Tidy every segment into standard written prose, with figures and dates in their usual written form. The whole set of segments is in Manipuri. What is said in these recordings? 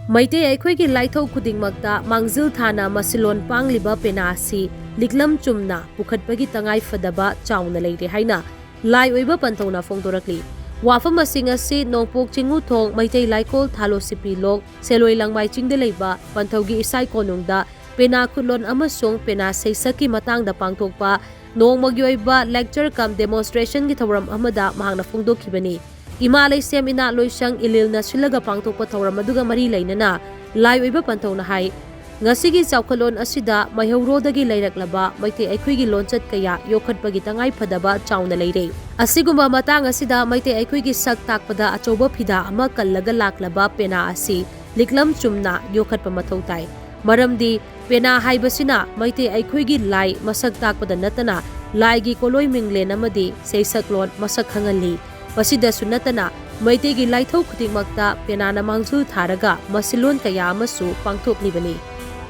Maite Aikoigi Laithau Kudingmakta Mangzil Thana Masilon Pangliba Pena Asi Liklam Chumna Pukhatpagi Tangai Phadaba Chaona Lei haina Lai Oiba Panthou na Phongdorakli Wafam asing asi Nongpok Chingu Thong Maite Laikol Thalo Sipilok Seloi Langmai Chingde Leiba Panthougi Isai Konungda Pena Kulon amasung Pena Seisaki Matangda Pangthokpa Nong Magyoiba Lecture Cum Demonstration gi Thawram amada mahangna phongdokhibani Imalai Sem ina loisang ilil na silaga pangthokpa thawram aduga mari leinana lai oiba Panthou na hai ngasigi chawkhalon asida maihaurodagi leiraklaba maite aikoigi lonchat kaya yokhatpagi Tangai Phadaba Chaona Lei asigumba matang asida maite aikoigi sak takpada achoba phida ama kallaga laklaba Pena Asi Liklam Chumna yokhatpa mathau tai maramdi Pena haibasina maite aikoigi lai masak takpada natana laigi koloi minglen amadi seisaklon masak khangali Pasida sunatana maitegi laithau khudingmakta penana mangzul tharaga masilon kaya amasu pangthoklibani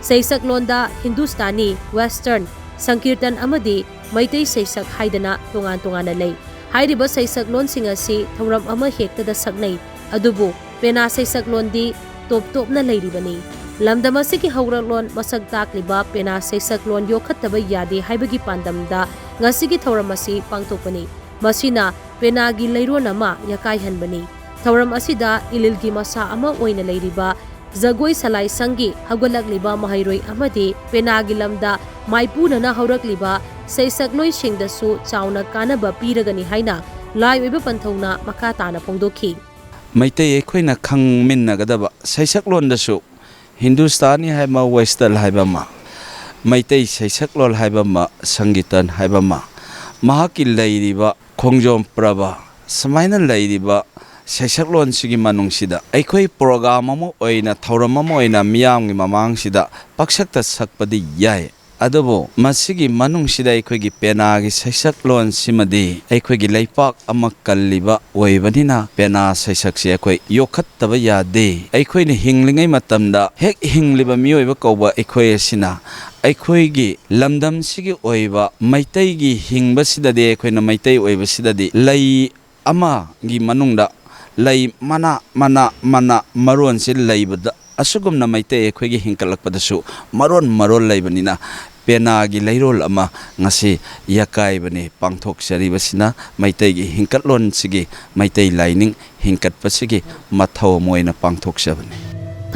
seisak londa Hindustani Western Sankirtan amadi maitei seisak haidana tongan tongana lei hairiba seisak lon singasi thawram ama hektada saknai adubu pena seisak londi top na leiribani lamdamasiki hawraklon masak takliba pena seisak lon yokhattaba yade haibagi pandamda ngasigi thawramasi pangthokpani masina Penagi Leiron ama yakai hanbani thawram asida ililgi masa ama oina leiriba Zagoi Salai Sangi hagolakliba mahairoi amadi Penagi lamda maipuna na haurakliba seisakloi singdasu chauna kanaba piragani haina lai oiba Panthouna makatana phongdokhi Maitei ekhoina khangminnagadaba seisaklondasu Hindustani haima Western haibama Maitei seisaklol haibama Sangitan haibama mahaki leiriba Khongjom Praba Samaina Ladiba Seisaklon Sigi Manungsida Aikoi program amo oina thawram amo oina miyamgi mamangsida paksakta sakpadi yai adobo masigi manungsida aikoigi penagi seisaklon simadi aikoigi leipak ama kalliba oibanina pena seisakse akoi yokhattaba yade aikoini hinglingai matamda hek hingliba mioiba kauba aikoi sina aikoigi lamdam sigi oiba maitaigi hingba sidade aikoina maitai oiba sidade lei ama gi manungda lei mana maron se leibada asugumna maitai aikoigi hingkalakpadasu maron leibanina penagi leirol ama ngasi yakai bani pangthok saribasina maitaigi hingkatlon sigi maitai laining hingkatpasigi mathau moina pangthok sabani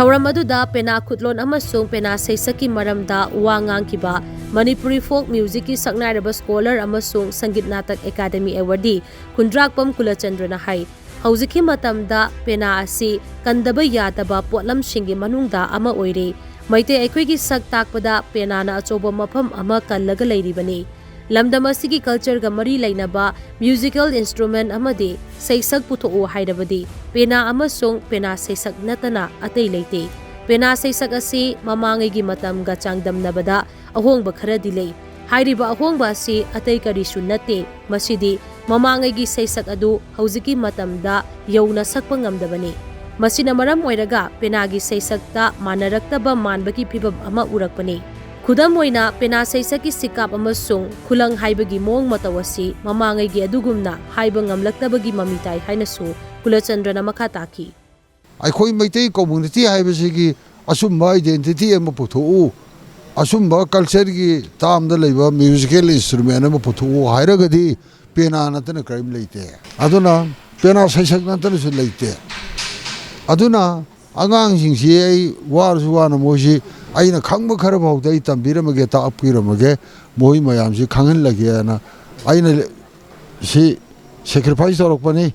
Thawram aduda Pena Khutlon amasung Pena Seisaki maramda wangang kiba Manipuri folk music ki saknairaba scholar amasung Sangit Natak Academy Award Kundrakpam Kulachandra hai Hauziki matamda Pena Asi kandaba yadaba potlam shingi manungda ama oire maite aikoigi sak takpada Pena na achoba mafam ama kallaga leiribani lamdam asigi culture ga mari leinaba musical instrument amadi seisak puthou hairabadi Pena amasung Pena seisak natana atei leite Pena seisak asi mamangai gi matam ga changdamnabada ahongba khara dilei hairiba ahongba asi atei kari sunnate masidi mamangai gi seisak adu hauziki matamda yauna sakpa ngamdabani masina maram oiraga Penagi seisakta manaraktaba manbagi phibam ama urakpani Khudam oina Pena seisaki sikap amasung khulang haibagi mong matawasi mamangai gi adugumna haiba ngamlaktabagi mamitai hainasu Kulachandra makataki Aikoi maitei community haibasigi asumba identity ama puthu asumba culture gi tamda leiba musical instrument ama puthu hairagadi Pena natana crime leite aduna Pena seisak natana su leite aduna angang singsi ai warsu wana moji aina khangba khara bawda I tambiramage ta apkiramage moi mayamsi khanganlage na aina si sacrifice torokpani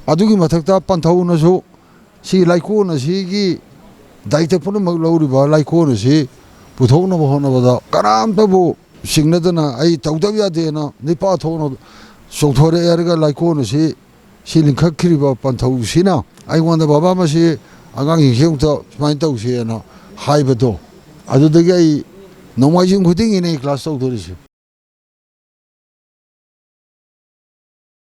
adugi mathakta Panthou na su si laiko na si gi daita puna maglauriba laiko na si puthokna bahona bada karam tabu singnadana ai tawdabya de na nipa thona sokthore yarga laiko na si lingkhakriba Panthou sina ai wanda baba ma si agang hingta smain tawse na haibado adudagi ai nomajing khuding ine class tawdorisi